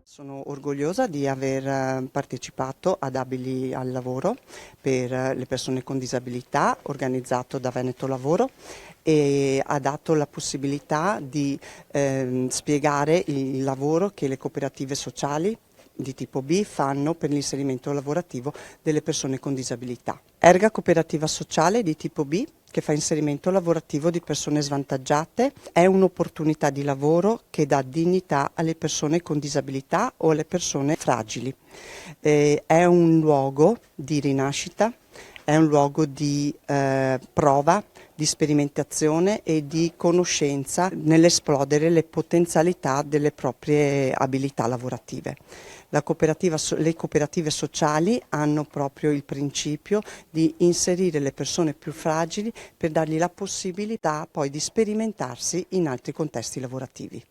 Sono orgogliosa di aver partecipato ad Abili al lavoro per le persone con disabilità, organizzato da Veneto Lavoro, e ha dato la possibilità di spiegare il lavoro che le cooperative sociali di tipo B fanno per l'inserimento lavorativo delle persone con disabilità. Erga Cooperativa Sociale di tipo B, che fa inserimento lavorativo di persone svantaggiate, è un'opportunità di lavoro che dà dignità alle persone con disabilità o alle persone fragili. È un luogo di rinascita, è un luogo di prova, di sperimentazione e di conoscenza nell'esplodere le potenzialità delle proprie abilità lavorative. Le cooperative sociali hanno proprio il principio di inserire le persone più fragili per dargli la possibilità poi di sperimentarsi in altri contesti lavorativi.